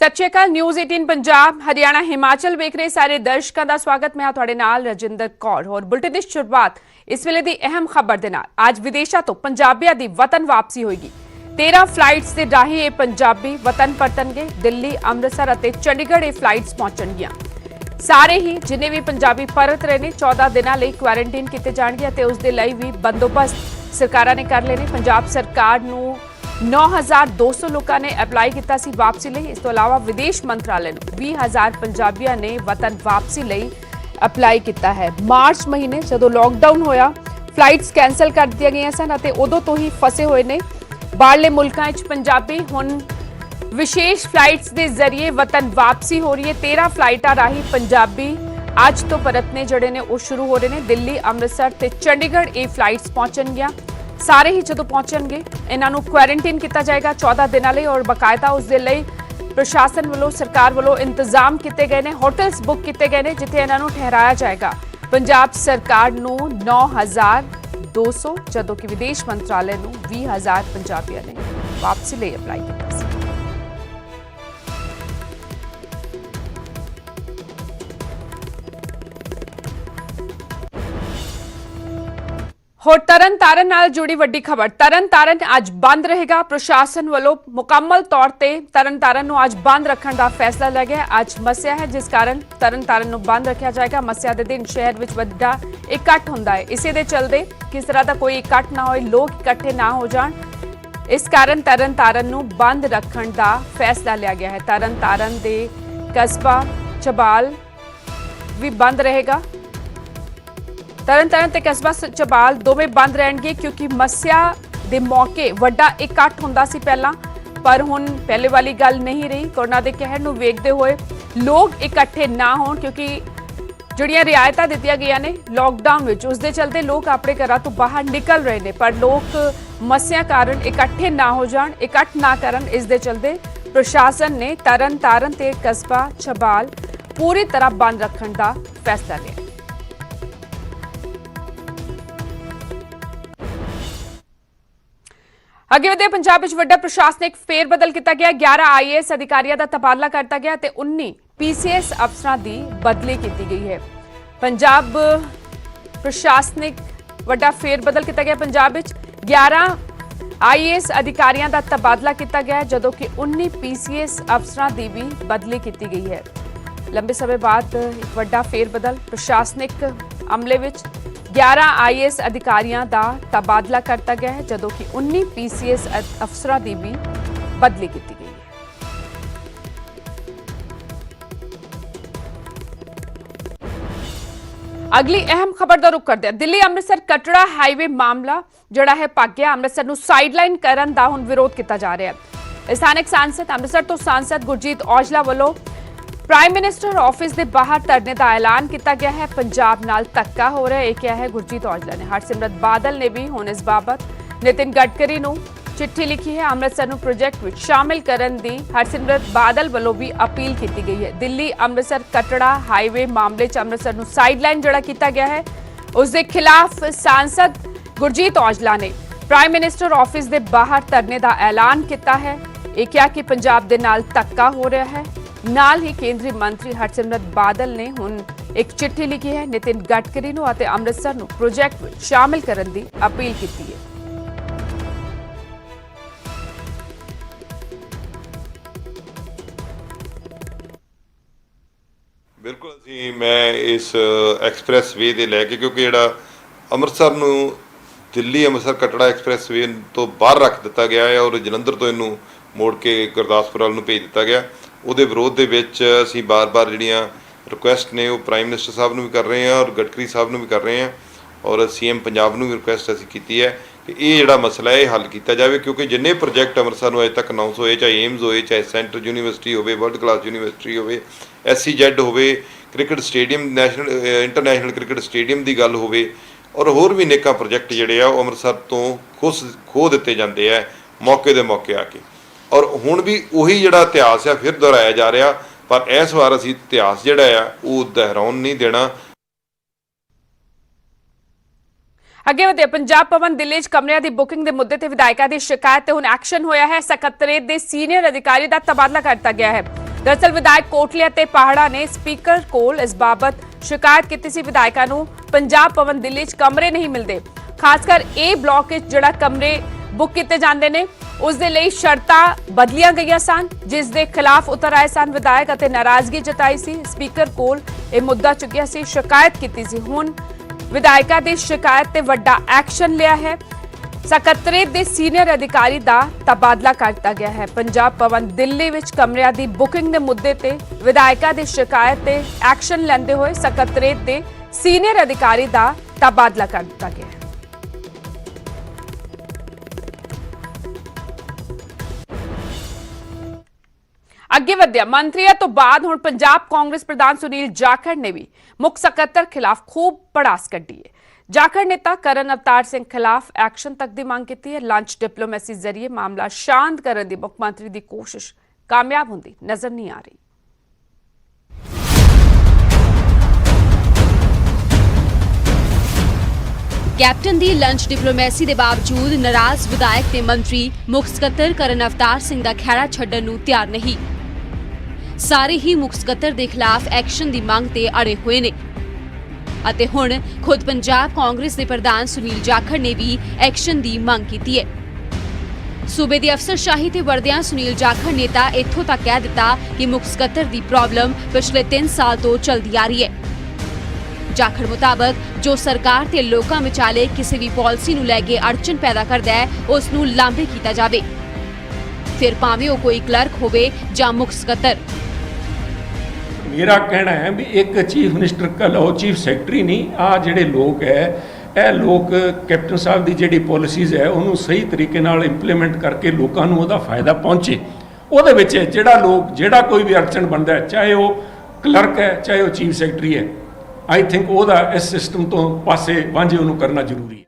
सत श्री अकाल। न्यूज़ 18 पंजाब हरियाणा हिमाचल वेख रहे सारे दर्शकों का स्वागत। मैं तुहाडे नाल रजिंदर कौर और बुलेटिन की शुरुआत इस वेले दी अहम खबर दे नाल। आज विदेशों तो पंजाबियों की वतन वापसी होगी। 13 फ्लाइट्स के राही ये पंजाबी वतन परतणगे। दिल्ली, अमृतसर और चंडीगढ़ ये फ्लाइट्स पहुंचणगियां। सारे ही जिन्हें भी पंजाबी परत रहे ने 14 दिनों लिए क्वारंटीन किए जाएंगे और उसके लिए भी बंदोबस्त सरकारां ने कर लेने। पंजाब सरकार नूं 9200 लोगों ने अप्लाई किया सी वापसी लिए। इस तो अलावा विदेश मंत्रालय ने 20,000 पंजाबियों ने वतन वापसी लिए अप्लाई किया है। मार्च महीने जो लॉकडाउन होया फ्लाइट्स कैंसल कर दी गई सन उदों तो ही फसे हुए ने बाहरले मुल्कां विच पंजाबी। हुण विशेष फ्लाइट्स के जरिए वतन वापसी हो रही है। 13 फ्लाइटां राही पंजाबी अज तो परतने जड़े ने वो शुरू हो रहे हैं। दिल्ली, अमृतसर ते चंडीगढ़ ये फ्लाइट्स पहुंचणगियां। सारे ही जो पहुंचणगे इन्हों क्वारंटीन किया जाएगा 14 दिनों लिए और बकायदा उसके लिए प्रशासन वालों सरकार वालों इंतजाम किए गए हैं। होटल्स बुक किए गए हैं जिथे इन्हों ठहराया जाएगा। पंजाब सरकार नूं 9200 जदों कि विदेश मंत्रालय नूं 20,000 पंजाबियों ने वापसी लिए अप्लाई किया। होर तरन तारन नाल जुड़ी वड्डी खबर। तरन तारन अज बंद रहेगा। प्रशासन वालों मुकम्मल तौर पर तरन तारन नूं अज बंद रखने का फैसला लिया गया। अज मस्या है जिस कारण तरन तारन नूं बंद रखा जाएगा। मस्या के दिन शहर में वड्डा इकट्ठ होंदा है। इसे दे चलते किस तरह का कोई इकट्ठ ना हो, लोग इकट्ठे ना हो जान, इस कारण तरन तारन नूं बंद रखने का फैसला लिया गया है। तरन तारन दे कस्बा चबाल भी बंद रहेगा। तरन तारन ते कस्बा चबाल दोवें बंद रहणगे क्योंकि मस्या दे मौके वड्डा इकट्ठ हुंदा सी पहला, पर हुण पहले वाली गल नहीं रही। कोरोना के कहर नूं वेखदे होए लोग इकट्ठे ना होण क्योंकि जिहड़ियां रियायतां दित्तियां गईयां ने लॉकडाउन विच उसदे चलते लोग अपने घरां तो बाहर निकल रहे ने, पर लोग मस्या कारण इकट्ठे ना हो जाण, इकट्ठ ना करन। इस दे चलते प्रशासन ने तरन तारन ते कस्बा चबाल पूरी तरह बंद रखने का फैसला लिया। अगे वधे पंजाब विच वड्डा प्रशासनिक फेरबदल किया गया। 11 IAS अधिकारियों का तबादला किया गया ते 19 PCS अफसरां की बदली की गई है। पंजाब प्रशासनिक वड्डा फेरबदल किया गया। पंजाब विच 11 IAS अधिकारियों का तबादला किया गया है जदों कि 19 PCS अफसरां की भी बदली की गई है। लंबे समय बाद एक वड्डा फेरबदल प्रशासनिक अमले विच 11 IAS अधिकारियों का तबादला किया गया है जदों कि 19 PCS अफसरां की भी बदली की गई है। अगली अहम खबर का रुख करते हैं। दिल्ली अमृतसर कटड़ा हाईवे मामला जड़ा है पक गया। अमृतसर नूं साइडलाइन करन दा हुण विरोध किया जा रहा है। स्थानिक सांसद अमृतसर तो सांसद गुरजीत औजला वालों प्राइम मिनिस्टर ऑफिस के बाहर धरने का ऐलान किया गया है। पंजाब नाल धक्का हो रहा है, क्या है गुरजीत औजला ने। हरसिमरत बादल ने भी हुण इस बाबत नितिन गडकरी नूं चिट्ठी लिखी है। अमृतसर नूं प्रोजेक्ट विच शामिल करन दी हरसिमरत बादल वालों भी अपील की गई है। दिल्ली अमृतसर कटड़ा हाईवे मामले च अमृतसर नूं साइडलाइन जड़ा किया गया है उसके खिलाफ सांसद गुरजीत औजला ने प्राइम मिनिस्टर ऑफिस के बाहर धरने का ऐलान किया है। यह क्या कि पंजाब दे नाल धक्का हो रहा है। नाल ही केंद्रीय मंत्री हरसिमरत बादल ने हुण एक चिट्ठी लिखी है नितिन गडकरी नूं अते अमृतसर नूं प्रोजेक्ट विच शामिल करन दी अपील की है। बिल्कुल असीं मैं इस एक्सप्रैस वे दे लैके क्योंकि जिहड़ा अमृतसर नूं दिल्ली अमृतसर कटड़ा एक्सप्रैस वे तो बाहर रख दिता गया है और जलंधर तो इनू मोड़ के गुरदासपुर वाल नूं भेज दिता गया। ਉਹਦੇ ਵਿਰੋਧ ਦੇ ਵਿੱਚ ਅਸੀਂ ਬਾਰ-ਬਾਰ ਜਿਹੜੀਆਂ ਰਿਕੁਐਸਟ ਨੇ ਉਹ ਪ੍ਰਾਈਮ ਮਿਨਿਸਟਰ ਸਾਹਿਬ ਨੂੰ ਵੀ ਕਰ ਰਹੇ ਹਾਂ ਔਰ ਗਡਕਰੀ ਸਾਹਿਬ ਨੂੰ ਵੀ ਕਰ ਰਹੇ ਹਾਂ ਔਰ CM ਪੰਜਾਬ ਨੂੰ ਵੀ ਰਿਕੁਐਸਟ ਅਸੀਂ ਕੀਤੀ ਹੈ ਕਿ ਇਹ ਜਿਹੜਾ ਮਸਲਾ ਹੈ ਇਹ ਹੱਲ ਕੀਤਾ ਜਾਵੇ ਕਿਉਂਕਿ ਜਿੰਨੇ ਪ੍ਰੋਜੈਕਟ ਅੰਮ੍ਰਿਤਸਰ ਨੂੰ ਅਜੇ ਤੱਕ ਅਨਾਉਂਸ ਹੋਏ ਚਾਹੇ ਏਮਜ਼ ਹੋਏ ਚਾਹੇ ਸੈਂਟਰਲ ਯੂਨੀਵਰਸਿਟੀ ਹੋਵੇ ਵਰਲਡ ਕਲਾਸ ਯੂਨੀਵਰਸਿਟੀ ਹੋਵੇ SCZ ਹੋਵੇ cricket stadium national international cricket stadium ਦੀ ਗੱਲ ਹੋਵੇ ਔਰ ਹੋਰ ਵੀ ਨੇਕਾਂ ਪ੍ਰੋਜੈਕਟ ਜਿਹੜੇ ਆ ਉਹ ਅੰਮ੍ਰਿਤਸਰ ਤੋਂ ਖੋਹ ਦਿੱਤੇ ਜਾਂਦੇ ਆ ਮੌਕੇ ਦੇ ਮੌਕੇ ਆ ਕੇ और हुण भी उही जिहड़ा इतिहास है फिर दोहराया जा रहा पर इस बार असीं इतिहास जिहड़ा आ वो दोहराउण नहीं देना। अगे वधे पंजाब भवन दिल्ली च कमरिਆਂ ਦੀ बुकिंग के मुद्दे ते विधायकों की शिकायत ते हुण एक्शन होया है। सकत्तरेत के सीनियर अधिकारी का तबादला कर दिता गया है। ਦਰਅਸਲ ਵਿਧਾਇਕ ਕੋਟਲੀ ਅਤੇ ਪਾਹੜਾ ਨੇ ਸਪੀਕਰ ਕੋਲ ਇਸ ਬਾਬਤ ਸ਼ਿਕਾਇਤ ਕੀਤੀ ਸੀ। ਵਿਧਾਇਕਾਂ ਨੂੰ ਪੰਜਾਬ ਭਵਨ ਦਿੱਲੀ 'ਚ ਕਮਰੇ ਨਹੀਂ ਮਿਲਦੇ, ਖਾਸ ਕਰ A ਬਲਾਕ 'ਚ ਜਿਹੜਾ ਕਮਰੇ ਬੁੱਕ ਕੀਤੇ ਜਾਂਦੇ ਨੇ ਉਸ ਦੇ ਲਈ ਸ਼ਰਤਾਂ ਬਦਲੀਆਂ ਗਈਆਂ ਸਨ, ਜਿਸ ਦੇ ਖਿਲਾਫ ਉਤਰ ਆਏ ਸਨ ਵਿਧਾਇਕ ਅਤੇ ਨਾਰਾਜ਼ਗੀ ਜਤਾਈ ਸੀ। ਸਪੀਕਰ ਕੋਲ ਇਹ ਮੁੱਦਾ ਚੁੱਕਿਆ ਸੀ, ਸ਼ਿਕਾਇਤ ਕੀਤੀ ਸੀ। ਹੁਣ ਵਿਧਾਇਕਾਂ ਦੀ ਸ਼ਿਕਾਇਤ ਤੇ ਵੱਡਾ ਐਕਸ਼ਨ ਲਿਆ ਹੈ। ਸਕੱਤਰੇਤ ਦੇ ਸੀਨੀਅਰ ਅਧਿਕਾਰੀ ਦਾ ਤਬਾਦਲਾ ਕਰ ਦਿੱਤਾ ਗਿਆ ਹੈ। ਪੰਜਾਬ ਭਵਨ ਦਿੱਲੀ ਵਿੱਚ ਕਮਰਿਆਂ ਦੀ ਬੁਕਿੰਗ ਦੇ ਮੁੱਦੇ ਤੇ ਵਿਧਾਇਕਾਂ ਦੀ ਸ਼ਿਕਾਇਤ ਤੇ ਐਕਸ਼ਨ ਲੈਂਦੇ ਹੋਏ ਸਕੱਤਰੇਤ ਦੇ ਸੀਨੀਅਰ ਅਧਿਕਾਰੀ ਦਾ ਤਬਾਦਲਾ ਕਰ ਦਿੱਤਾ ਗਿਆ ਹੈ। ਅੱਗੇ ਵਧਿਆ ਮੰਤਰੀਆਂ ਤੋਂ ਬਾਅਦ ਹੁਣ ਪੰਜਾਬ ਕਾਂਗਰਸ ਪ੍ਰਧਾਨ ਸੁਨੀਲ ਜਾਖੜ ਨੇ ਵੀ ਮੁੱਖ ਸਕੱਤਰ ਖਿਲਾਫ ਖੂਬ ਪੜਾਸ ਕੱਢੀ ਹੈ। ਜਾਖੜ ਨੇਤਾ ਕਰਨ ਅਵਤਾਰ ਸਿੰਘ ਖਿਲਾਫ ਐਕਸ਼ਨ ਤੱਕ ਦੀ ਮੰਗ ਕੀਤੀ ਹੈ। ਲੰਚ ਡਿਪਲੋਮੈਸੀ ਜ਼ਰੀਏ ਮਾਮਲਾ ਸ਼ਾਂਤ ਕਰਨ ਦੀ ਮੁੱਖ ਮੰਤਰੀ ਦੀ ਕੋਸ਼ਿਸ਼ ਕਾਮਯਾਬ ਹੁੰਦੀ ਨਜ਼ਰ ਨਹੀਂ ਆ ਰਹੀ। ਕੈਪਟਨ ਦੀ ਲੰਚ ਡਿਪਲੋਮੈਸੀ ਦੇ ਬਾਵਜੂਦ ਨਾਰਾਜ਼ ਵਿਧਾਇਕ ਤੇ ਮੰਤਰੀ ਮੁੱਖ ਸਕੱਤਰ ਕਰਨ ਅਵਤਾਰ ਸਿੰਘ ਦਾ ਖਹਿੜਾ ਛੱਡਣ ਨੂੰ ਤਿਆਰ ਨਹੀਂ। ਸਾਰੇ ਹੀ ਮੁੱਖ ਸਕੱਤਰ ਦੇ ਖਿਲਾਫ ਐਕਸ਼ਨ ਦੀ ਮੰਗ ਤੇ ਅੜੇ ਹੋਏ ਨੇ ਅਤੇ ਹੁਣ ਖੁਦ ਪੰਜਾਬ ਕਾਂਗਰਸ ਦੇ ਪ੍ਰਧਾਨ ਸੁਨੀਲ ਜਾਖੜ ਨੇ ਵੀ ਐਕਸ਼ਨ ਦੀ ਮੰਗ ਕੀਤੀ ਹੈ। ਸੂਬੇ ਦੀ ਅਫਸਰਸ਼ਾਹੀ ਤੇ ਵਰਦਿਆਂ ਸੁਨੀਲ ਜਾਖੜ ਨੇ ਤਾਂ ਇੱਥੋਂ ਤੱਕ ਕਹਿ ਦਿੱਤਾ ਕਿ ਮੁੱਖ ਸਕੱਤਰ ਦੀ ਪ੍ਰੋਬਲਮ ਪਿਛਲੇ 3 ਸਾਲ ਤੋਂ ਚੱਲਦੀ ਆ ਰਹੀ ਹੈ। ਜਾਖੜ ਮੁਤਾਬਕ ਜੋ ਸਰਕਾਰ ਤੇ ਲੋਕਾਂ ਵਿਚਾਲੇ ਕਿਸੇ ਵੀ ਪਾਲਿਸੀ ਨੂੰ ਲੈ ਕੇ ਅੜਚਨ ਪੈਦਾ ਕਰਦਾ ਹੈ ਉਸ ਨੂੰ ਲਾਂਭੇ ਕੀਤਾ ਜਾਵੇ, ਫਿਰ ਭਾਵੇਂ ਉਹ ਕੋਈ ਕਲਰਕ ਹੋਵੇ ਜਾਂ ਮੁੱਖ ਸਕੱਤਰ। मेरा कहना है भी एक चीफ मिनिस्टर का लो चीफ सैकटरी नहीं आ ਜਿਹੜੇ ਲੋਕ ਹੈ ਇਹ ਲੋਕ ਕੈਪਟਨ ਸਾਹਿਬ ਦੀ ਜਿਹੜੀ ਪਾਲਿਸੀਜ਼ ਹੈ ਉਹਨੂੰ ਸਹੀ ਤਰੀਕੇ ਨਾਲ ਇੰਪਲੀਮੈਂਟ ਕਰਕੇ ਲੋਕਾਂ ਨੂੰ ਉਹਦਾ ਫਾਇਦਾ ਪਹੁੰਚੇ। ਉਹਦੇ ਵਿੱਚ ਜਿਹੜਾ ਕੋਈ ਵੀ ਅੜਚਨ ਬਣਦਾ ਹੈ, ਚਾਹੇ ਉਹ ਕਲਰਕ ਹੈ ਚਾਹੇ ਉਹ ਚੀਫ ਸੈਕਟਰੀ ਹੈ, ਆਈ ਥਿੰਕ ਉਹਦਾ ਇਸ ਸਿਸਟਮ ਤੋਂ ਪਾਸੇ ਵਾਂਝੇ ਉਹਨੂੰ ਕਰਨਾ ਜ਼ਰੂਰੀ ਹੈ।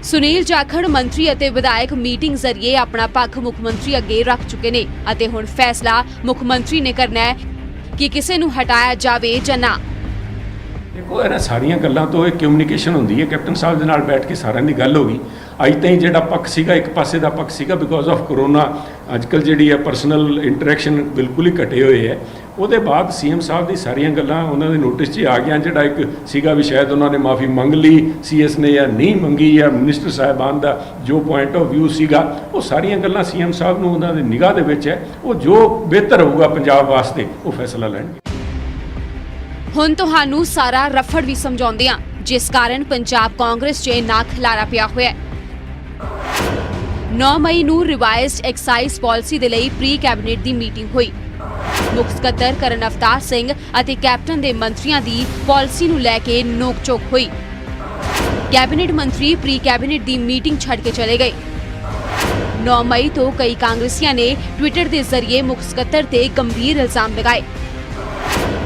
ਸੁਨੀਲ ਜਾਖੜ ਮੰਤਰੀ ਅਤੇ ਵਿਧਾਇਕ ਮੀਟਿੰਗ ਜ਼ਰੀਏ ਆਪਣਾ ਪੱਖ ਮੁੱਖ ਮੰਤਰੀ ਅੱਗੇ ਰੱਖ ਚੁੱਕੇ ਨੇ ਅਤੇ ਹੁਣ ਫੈਸਲਾ ਮੁੱਖ ਮੰਤਰੀ ਨੇ ਕਰਨਾ ਹੈ ਕਿ ਕਿਸੇ ਨੂੰ ਹਟਾਇਆ ਜਾਵੇ ਜਾਂ ਨਾ। ਦੇਖੋ ਇਹਨਾਂ ਸਾਰੀਆਂ ਗੱਲਾਂ ਤੋਂ ਇਹ ਕਮਿਊਨੀਕੇਸ਼ਨ ਹੁੰਦੀ ਹੈ। ਕੈਪਟਨ ਸਾਹਿਬ ਦੇ ਨਾਲ ਬੈਠ ਕੇ ਸਾਰਿਆਂ ਦੀ ਗੱਲ ਹੋ ਗਈ। ਅੱਜ ਤਾਈਂ ਜਿਹੜਾ ਪੱਖ ਸੀਗਾ ਇੱਕ ਪਾਸੇ ਦਾ ਪੱਖ ਸੀਗਾ ਬਿਕੋਜ਼ ਆਫ ਕਰੋਨਾ ਅੱਜਕੱਲ ਜਿਹੜੀ ਹੈ ਪਰਸਨਲ ਇੰਟਰੈਕਸ਼ਨ ਬਿਲਕੁਲ ਹੀ ਘਟੇ ਹੋਏ ਹੈ। ਉਹਦੇ ਬਾਅਦ ਸੀਐਮ ਸਾਹਿਬ ਦੀ ਸਾਰੀਆਂ ਗੱਲਾਂ ਉਹਨਾਂ ਦੇ ਨੋਟਿਸ 'ਚ ਆ ਗਈਆਂ। ਜਿਹੜਾ ਇੱਕ ਸੀਗਾ ਵੀ ਸ਼ਾਇਦ ਉਹਨਾਂ ਨੇ ਮਾਫੀ ਮੰਗ ਲਈ ਸੀਐਸ ਨੇ ਜਾਂ ਨਹੀਂ ਮੰਗੀ ਜਾਂ ਮਿਨਿਸਟਰ ਸਾਹਿਬਾਨ ਦਾ ਜੋ ਪੁਆਇੰਟ ਆਫ ਵਿਊ ਸੀਗਾ ਉਹ ਸਾਰੀਆਂ ਗੱਲਾਂ ਸੀਐਮ ਸਾਹਿਬ ਨੂੰ ਉਹਨਾਂ ਦੀ ਨਿਗਾਹ ਦੇ ਵਿੱਚ ਹੈ। ਉਹ ਜੋ ਬਿਹਤਰ ਹੋਊਗਾ ਪੰਜਾਬ ਵਾਸਤੇ ਉਹ ਫੈਸਲਾ ਲੈਣਗੇ। ਹੁਣ ਤੁਹਾਨੂੰ ਸਾਰਾ ਰਫੜ ਵੀ ਸਮਝਾਉਂਦੇ ਆ ਜਿਸ ਕਾਰਨ ਪੰਜਾਬ ਕਾਂਗਰਸ 'ਚ ਨਾ ਖਿਲਾਰਾ ਪਿਆ ਹੋਇਆ ਹੈ। 9 ਮਈ ਨੂੰ ਰਿਵਾਈਜ਼ਡ ਐਕਸਾਈਜ਼ ਪਾਲਿਸੀ ਦੇ ਲਈ ਪ੍ਰੀ ਕੈਬਨਿਟ ਦੀ ਮੀਟਿੰਗ ਹੋਈ। ਮੁੱਖ ਸਕੱਤਰ ਕਰਨ ਅਵਤਾਰ ਸਿੰਘ ਅਤੇ ਕੈਪਟਨ ਦੇ ਮੰਤਰੀਆਂ ਦੀ ਪਾਲਿਸੀ ਨੂੰ ਲੈ ਕੇ ਨੋਕ-ਝੋਕ ਹੋਈ। ਕੈਬਨਿਟ ਮੰਤਰੀ ਪ੍ਰੀ ਕੈਬਨਿਟ ਦੀ ਮੀਟਿੰਗ ਛੱਡ ਕੇ ਚਲੇ ਗਏ। 9 ਮਈ ਤੋਂ ਕਈ ਕਾਂਗਰਸੀਆਂ ਨੇ ਟਵਿੱਟਰ ਦੇ ਜ਼ਰੀਏ ਮੁੱਖ ਸਕੱਤਰ ਤੇ ਗੰਭੀਰ ਇਲਜ਼ਾਮ ਲਗਾਏ।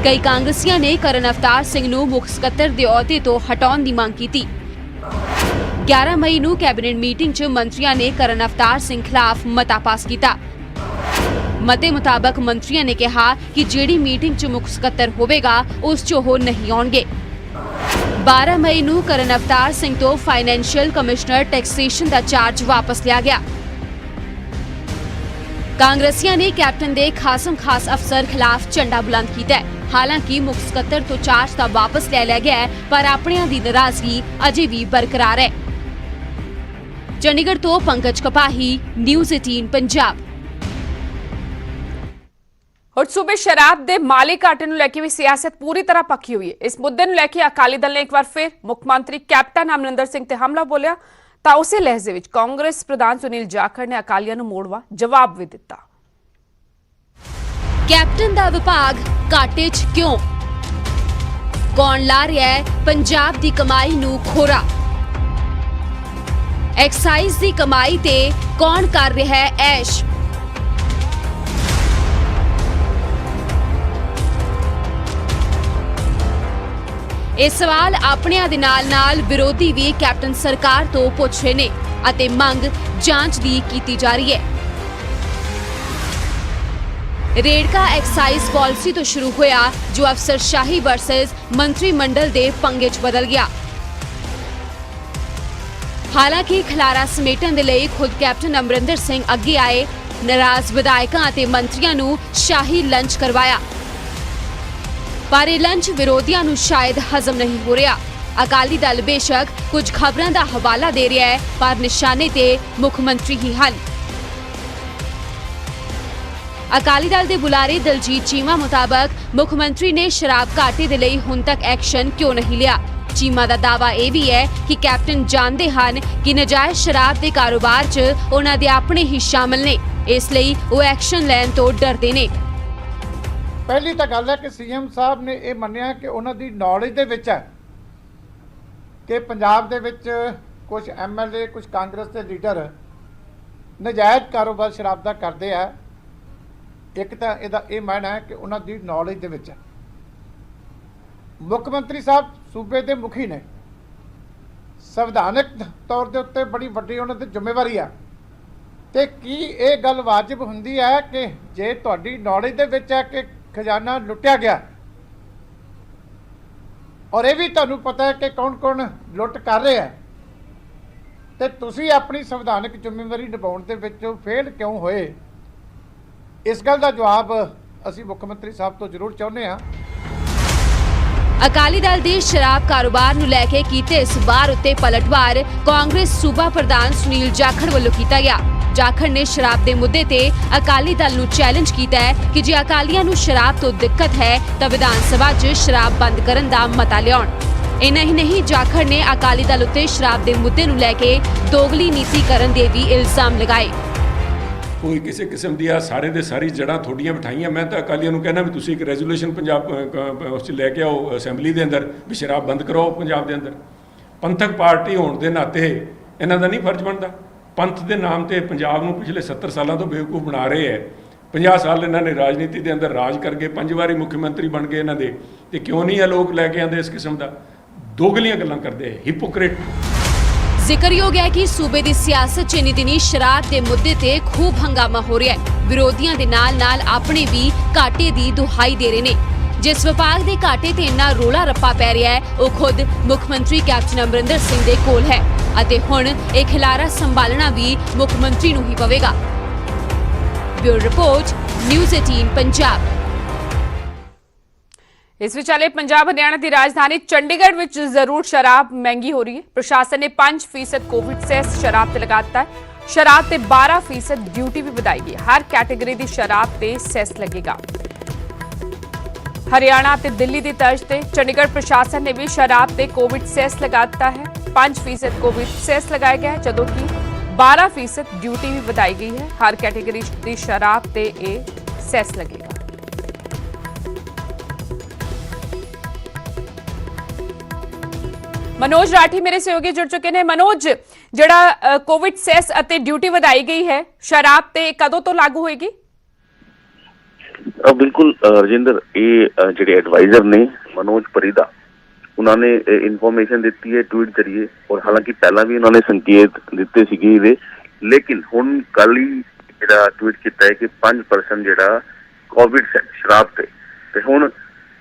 ਕਈ ਕਾਂਗਰਸੀਆਂ ਨੇ ਕਰਨ ਅਵਤਾਰ ਸਿੰਘ ਨੂੰ ਮੁੱਖ ਸਕੱਤਰ ਦੇ ਅਹੁਦੇ ਤੋਂ ਹਟਾਉਣ ਦੀ ਮੰਗ ਕੀਤੀ। 11 ਮਈ ਨੂੰ ਕੈਬਨਿਟ ਮੀਟਿੰਗ 'ਚ ਮੰਤਰੀਆਂ ਨੇ ਕਰਨ ਅਵਤਾਰ ਸਿੰਘ ਖਿਲਾਫ ਮਤਾ ਪਾਸ ਕੀਤਾ। ਮਤੇ ਮੁਤਾਬਕ ਮੰਤਰੀਆਂ ਨੇ ਕਿਹਾ ਕਿ ਜਿਹੜੀ ਮੀਟਿੰਗ 'ਚ ਮੁੱਖ ਸਕੱਤਰ ਹੋਵੇਗਾ ਉਸ 'ਚ ਉਹ ਨਹੀਂ ਆਉਣਗੇ। 12 ਮਈ ਨੂੰ ਕਰਨ ਅਵਤਾਰ ਸਿੰਘ ਤੋਂ ਫਾਈਨੈਂਸ਼ੀਅਲ ਕਮਿਸ਼ਨਰ ਟੈਕਸੇਸ਼ਨ ਦਾ ਚਾਰਜ ਵਾਪਸ ਲਿਆ ਗਿਆ। ਕਾਂਗਰਸੀਆਂ ਨੇ ਕੈਪਟਨ ਦੇ ਖਾਸ ਅਫਸਰ ਖਿਲਾਫ ਝੰਡਾ ਬੁਲੰਦ ਕੀਤਾ ਹੈ। ਹਾਲਾਂਕਿ ਮੁੱਖ ਸਕੱਤਰ ਤੋਂ ਚਾਰਜ ਤਾਂ ਵਾਪਸ ਲੈ ਲਿਆ ਗਿਆ ਹੈ ਪਰ ਆਪਣਿਆਂ ਦੀ ਨਾਰਾਜ਼ਗੀ ਅਜੇ ਵੀ ਬਰਕਰਾਰ ਹੈ। ਚੰਡੀਗੜ੍ਹ ਤੋਂ ਪੰਕਜ ਕਪਾਹੀ, ਨਿਊਜ਼ 18 ਪੰਜਾਬ। और सूबे शराब दे माली घाटे ਨੂੰ ਲੈ ਕੇ ਵੀ ਸਿਆਸਤ ਪੂਰੀ ਤਰ੍ਹਾਂ ਪੱਕੀ ਹੋਈ ਹੈ। ਇਸ ਮੁੱਦੇ ਨੂੰ ਲੈ ਕੇ ਅਕਾਲੀ ਦਲ ਨੇ ਇੱਕ ਵਾਰ ਫਿਰ ਮੁੱਖ ਮੰਤਰੀ ਕੈਪਟਨ ਅਮਰਿੰਦਰ ਸਿੰਘ ਤੇ ਹਮਲਾ ਬੋਲਿਆ ਤਾਂ ਉਸੇ ਲਹਿਜ਼ੇ ਵਿੱਚ ਕਾਂਗਰਸ ਪ੍ਰਧਾਨ ਸੁਨੀਲ ਜਾਖੜ ਨੇ ਅਕਾਲੀਆਂ ਨੂੰ ਮੋੜਵਾ ਜਵਾਬ ਵੀ ਦਿੱਤਾ। ਕੈਪਟਨ ਦਾ ਵਿਭਾਗ ਘਾਟੇ 'ਚ ਕਿਉਂ? ਕੌਣ ਲਾ ਰਿਹਾ ਹੈ ਪੰਜਾਬ ਦੀ ਕਮਾਈ ਨੂੰ ਖੋਰਾ? ਐਕਸਾਈਜ਼ ਦੀ ਕਮਾਈ ਤੇ ਕੌਣ ਕਰ ਰਿਹਾ ਹੈ ਐਸ਼? ਇਹ ਸਵਾਲ ਆਪਣਿਆਂ ਦੇ ਨਾਲ ਵਿਰੋਧੀ ਵੀ ਕੈਪਟਨ ਸਰਕਾਰ ਤੋਂ ਪੁੱਛ ਰਹੇ ਨੇ ਅਤੇ ਮੰਗ ਜਾਂਚ ਦੀ ਕੀਤੀ ਜਾ ਰਹੀ ਹੈ। ਰੇੜਕਾ ਐਕਸਾਈਜ਼ ਪਾਲਿਸੀ ਤੋਂ ਸ਼ੁਰੂ ਹੋਇਆ ਜੋ ਅਫਸਰਸ਼ਾਹੀ ਵਰਸਸ ਮੰਤਰੀ ਮੰਡਲ ਦੇ ਪੰਗੇ 'ਚ ਬਦਲ ਗਿਆ। ਹਾਲਾਂਕਿ ਖਿਲਾਰਾ ਸਮੇਟਣ ਦੇ ਲਈ ਖੁਦ ਕੈਪਟਨ ਅਮਰਿੰਦਰ ਸਿੰਘ ਅੱਗੇ ਆਏ ਨਾਰਾਜ਼ ਵਿਧਾਇਕਾਂ ਅਤੇ ਮੰਤਰੀਆਂ ਨੂੰ ਸ਼ਾਹੀ ਲੰਚ ਕਰਵਾਇਆ। ਪਰ ਇਹ ਲੰਚ ਵਿਰੋਧੀਆਂ ਨੂੰ ਸ਼ਾਇਦ ਹਜ਼ਮ ਨਹੀਂ ਹੋ ਰਿਹਾ। ਅਕਾਲੀ ਦਲ ਬੇਸ਼ੱਕ ਕੁਝ ਖਬਰਾਂ ਦਾ ਹਵਾਲਾ ਦੇ ਰਿਹਾ ਹੈ, ਪਰ ਨਿਸ਼ਾਨੇ ਤੇ ਮੁੱਖ ਮੰਤਰੀ ਹੀ ਹਨ। ਅਕਾਲੀ ਦਲ ਦੇ ਬੁਲਾਰੇ ਦਲਜੀਤ ਚੀਮਾ ਮੁਤਾਬਕ ਮੁੱਖ ਮੰਤਰੀ ਨੇ ਸ਼ਰਾਬ ਘਾਟੇ ਦੇ ਲਈ ਹੁਣ ਤੱਕ ਐਕਸ਼ਨ ਕਿਉਂ ਨਹੀਂ ਲਿਆ। ਚੀਮਾ ਦਾ ਦਾਅਵਾ ਇਹ ਵੀ ਹੈ ਕਿ ਕੈਪਟਨ ਜਾਣਦੇ ਹਨ ਕਿ ਨਜਾਇਜ਼ ਸ਼ਰਾਬ ਦੇ ਕਾਰੋਬਾਰ 'ਚ ਉਹਨਾਂ ਦੇ ਆਪਣੇ ਹੀ ਸ਼ਾਮਲ ਨੇ, ਇਸ ਲਈ ਉਹ ਐਕਸ਼ਨ ਲੈਣ ਤੋਂ ਡਰਦੇ ਨੇ। ਪਹਿਲੀ ਤਾਂ ਗੱਲ ਹੈ ਕਿ ਸੀਐਮ ਸਾਹਿਬ ਨੇ ਇਹ ਮੰਨਿਆ ਕਿ ਉਹਨਾਂ ਦੀ ਨੌਲੇਜ ਦੇ ਵਿੱਚ ਹੈ ਕਿ ਪੰਜਾਬ ਦੇ ਵਿੱਚ ਕੁਝ ਐਮਐਲਏ, ਕੁਝ ਕਾਂਗਰਸ ਦੇ ਲੀਡਰ ਨਜਾਇਜ਼ ਕਾਰੋਬਾਰ ਸ਼ਰਾਬ ਦਾ ਕਰਦੇ ਆ। ਇੱਕ ਤਾਂ ਇਹਦਾ ਇਹ ਮਾਇਨਾ ਹੈ ਕਿ ਉਹਨਾਂ ਦੀ ਨੌਲੇਜ ਦੇ ਵਿੱਚ ਹੈ। ਮੁੱਖ ਮੰਤਰੀ ਸਾਹਿਬ ਸੂਬੇ ਦੇ ਮੁਖੀ ਨੇ, ਸੰਵਿਧਾਨਕ ਤੌਰ ਦੇ ਉੱਤੇ ਬੜੀ ਵੱਡੀ ਉਹਨਾਂ ਦੀ ਜ਼ਿੰਮੇਵਾਰੀ ਆ। ਤੇ ਕੀ ਇਹ ਗੱਲ ਵਾਜਬ ਹੁੰਦੀ ਹੈ ਕਿ ਜੇ ਤੁਹਾਡੀ ਨੌਲੇਜ ਦੇ ਵਿੱਚ ਹੈ ਕਿ ਖਜ਼ਾਨਾ ਲੁੱਟਿਆ ਗਿਆ, ਔਰ ਇਹ ਵੀ ਤੁਹਾਨੂੰ ਪਤਾ ਹੈ ਕਿ ਕੌਣ-ਕੌਣ ਲੁੱਟ ਕਰ ਰਿਹਾ ਹੈ, ਤੇ ਤੁਸੀਂ ਆਪਣੀ ਸੰਵਿਧਾਨਕ ਜ਼ਿੰਮੇਵਾਰੀ ਨਿਭਾਉਣ ਦੇ ਵਿੱਚੋਂ ਫੇਲ ਕਿਉਂ ਹੋਏ? ਇਸ ਗੱਲ ਦਾ ਜਵਾਬ ਅਸੀਂ ਮੁੱਖ ਮੰਤਰੀ ਸਾਹਿਬ ਤੋਂ ਜ਼ਰੂਰ ਚਾਹੁੰਦੇ ਹਾਂ। ਅਕਾਲੀ ਦਲ ਦੇ ਸ਼ਰਾਬ ਕਾਰੋਬਾਰ ਨੂੰ ਲੈ ਕੇ ਕੀਤੇ ਇਸ ਵਾਰ ਉੱਤੇ ਪਲਟਵਾਰ ਕਾਂਗਰਸ ਸੂਬਾ ਪ੍ਰਧਾਨ ਸੁਨੀਲ ਜਾਖੜ ਵੱਲੋਂ ਕੀਤਾ ਗਿਆ। ਜਾਖੜ ਨੇ ਸ਼ਰਾਬ ਦੇ ਮੁੱਦੇ ਤੇ ਅਕਾਲੀ ਦਲ ਨੂੰ ਚੈਲੰਜ ਕੀਤਾ ਹੈ ਕਿ ਜੇ ਅਕਾਲੀਆਂ ਨੂੰ ਸ਼ਰਾਬ ਤੋਂ ਦਿੱਕਤ ਹੈ ਤਾਂ ਵਿਧਾਨ ਸਭਾ 'ਚ ਸ਼ਰਾਬ ਬੰਦ ਕਰਨ ਦਾ ਮਤਾ ਲਿਆਉਣ। ਇੰਨਾ ਹੀ ਨਹੀਂ, ਜਾਖੜ ਨੇ ਅਕਾਲੀ ਦਲ ਉੱਤੇ ਸ਼ਰਾਬ ਦੇ ਮੁੱਦੇ ਨੂੰ ਲੈ ਕੇ ਦੋਗਲੀ ਨੀਤੀ ਕਰਨ ਦੇ ਵੀ ਇਲਜ਼ਾਮ ਲਗਾਏ। ਕੋਈ ਕਿਸੇ ਕਿਸਮ ਦੀ ਆ ਸਾਰੇ ਦੇ ਸਾਰੀ ਜੜ੍ਹਾਂ ਤੁਹਾਡੀਆਂ ਬਿਠਾਈਆਂ। ਮੈਂ ਤਾਂ ਅਕਾਲੀਆਂ ਨੂੰ ਕਹਿਣਾ ਵੀ ਤੁਸੀਂ ਇੱਕ ਰੈਜ਼ੋਲੂਸ਼ਨ ਪੰਜਾਬ ਉਸ 'ਚ ਲੈ ਕੇ ਆਓ ਅਸੈਂਬਲੀ ਦੇ ਅੰਦਰ ਵੀ ਸ਼ਰਾਬ ਬੰਦ ਕਰਾਓ ਪੰਜਾਬ ਦੇ ਅੰਦਰ। ਪੰਥਕ ਪਾਰਟੀ ਹੋਣ ਦੇ ਨਾਤੇ ਇਹਨਾਂ ਦਾ ਨਹੀਂ ਫਰਜ਼ ਬਣਦਾ। ਪੰਥ ਦੇ ਨਾਮ ਤੇ ਪੰਜਾਬ ਨੂੰ ਪਿਛਲੇ 70 ਸਾਲਾਂ ਤੋਂ ਬੇਵਕੂਫ ਬਣਾ ਰਹੇ ਹੈ। 50 ਸਾਲ ਇਹਨਾਂ ਨੇ ਰਾਜਨੀਤੀ ਦੇ ਅੰਦਰ ਰਾਜ ਕਰਕੇ 5 ਵਾਰੀ ਮੁੱਖ ਮੰਤਰੀ ਬਣ ਗਏ ਇਹਨਾਂ ਦੇ, ਤੇ ਕਿਉਂ ਨਹੀਂ ਇਹ ਲੋਕ ਲੈ ਕੇ ਆਉਂਦੇ ਇਸ ਕਿਸਮ ਦਾ ਦੋਗਲੀਆਂ ਗੱਲਾਂ ਕਰਦੇ, ਹਿਪੋਕ੍ਰੇਟ। ਜ਼ਿਕਰਯੋਗ ਹੈ ਕਿ ਸੂਬੇ ਦੀ ਸਿਆਸਤ 'ਚ ਇੰਨੀ ਦਿਨੀ ਸ਼ਰਾਬ ਦੇ ਮੁੱਦੇ ਤੇ ਖੂਬ ਹੰਗਾਮਾ ਹੋ ਰਿਹਾ ਹੈ। ਵਿਰੋਧੀਆਂ ਦੇ ਨਾਲ ਆਪਣੇ ਵੀ ਘਾਟੇ ਦੀ ਦੁਹਾਈ ਦੇ ਰਹੇ ਨੇ। ਜਿਸ ਵਿਭਾਗ ਦੇ ਘਾਟੇ ਤੇ ਇੰਨਾ ਰੋਲਾ ਰੱਪਾ ਪੈ ਰਿਹਾ ਹੈ, ਉਹ ਖੁਦ ਮੁੱਖ ਮੰਤਰੀ ਕੈਪਟਨ ਅਮਰਿੰਦਰ ਸਿੰਘ ਦੇ ਕੋਲ ਹੈ, ਅਤੇ ਹੁਣ ਇਹ ਖਿਲਾਰਾ ਸੰਭਾਲਣਾ ਵੀ ਮੁੱਖ ਮੰਤਰੀ ਨੂੰ ਹੀ ਪਵੇਗਾ। Bureau report, news 18 Punjab. ਇਸ ਵਿਚਾਲੇ ਪੰਜਾਬ ਹਰਿਆਣਾ ਦੀ ਰਾਜਧਾਨੀ ਚੰਡੀਗੜ੍ਹ ਵਿੱਚ ਜ਼ਰੂਰ ਸ਼ਰਾਬ ਮਹਿੰਗੀ ਹੋ ਰਹੀ ਹੈ। ਪ੍ਰਸ਼ਾਸਨ ਨੇ 5% ਕੋਵਿਡ ਸੈਸ ਸ਼ਰਾਬ ਤੇ ਲਗਾ ਦਿੱਤਾ ਹੈ। ਸ਼ਰਾਬ ਤੇ 12% ਡਿਊਟੀ ਵੀ ਵਧਾਈ ਗਈ ਹੈ। ਹਰ ਕੈਟੇਗਰੀ ਦੀ ਸ਼ਰਾਬ ਤੇ ਸੈਸ ਲੱਗੇਗਾ। ਹਰਿਆਣਾ ਤੇ ਦਿੱਲੀ ਦੀ ਤਰਜ਼ ਤੇ ਚੰਡੀਗੜ੍ਹ ਪ੍ਰਸ਼ਾਸਨ ਨੇ ਵੀ ਸ਼ਰਾਬ ਤੇ ਕੋਵਿਡ ਸੈਸ ਲਗਾ ਦਿੱਤਾ ਹੈ। 5% ਕੋਵਿਡ ਸੈਸ ਲਗਾਇਆ ਗਿਆ ਹੈ, ਜਦੋਂ ਕਿ 12% ਡਿਊਟੀ ਵੀ ਵਧਾਈ ਗਈ ਹੈ। ਹਰ ਕੈਟੇਗਰੀ ਦੀ ਸ਼ਰਾਬ ਤੇ ਇਹ ਸੈਸ ਲੱਗੇਗਾ। मनोज राठी मेरे सहयोगी जुड़ चुके हैं। मनोज, ਜਿਹੜਾ ਕੋਵਿਡ ਸੈਸ ਅਤੇ ਡਿਊਟੀ ਵਧਾਈ ਗਈ ਹੈ ਸ਼ਰਾਬ ਤੇ ਕਦੋਂ ਤੋਂ ਲਾਗੂ ਹੋਏਗੀ? ਬਿਲਕੁਲ ਰਜਿੰਦਰ, ਇਹ ਜਿਹੜੇ ਐਡਵਾਈਜ਼ਰ ਨੇ ਮਨੋਜ ਪਰੀਦਾ, ਉਹਨਾਂ ਨੇ ਇਨਫੋਰਮੇਸ਼ਨ ਦਿੱਤੀ ਹੈ ਟਵੀਟ ਜਰੀਏ, ਔਰ ਹਾਲਾਂਕਿ ਪਹਿਲਾਂ ਵੀ ਉਹਨਾਂ ਨੇ ਸੰਕੇਤ ਦਿੱਤੇ ਸੀਗੇ ਇਹਦੇ, ਲੇਕਿਨ ਹੁਣ ਕੱਲ ਹੀ ਜਿਹੜਾ ਟਵੀਟ ਕੀਤਾ ਹੈ ਕਿ 5% ਜਿਹੜਾ ਕੋਵਿਡ ਸ਼ਰਾਬ ਤੇ ਹੁਣ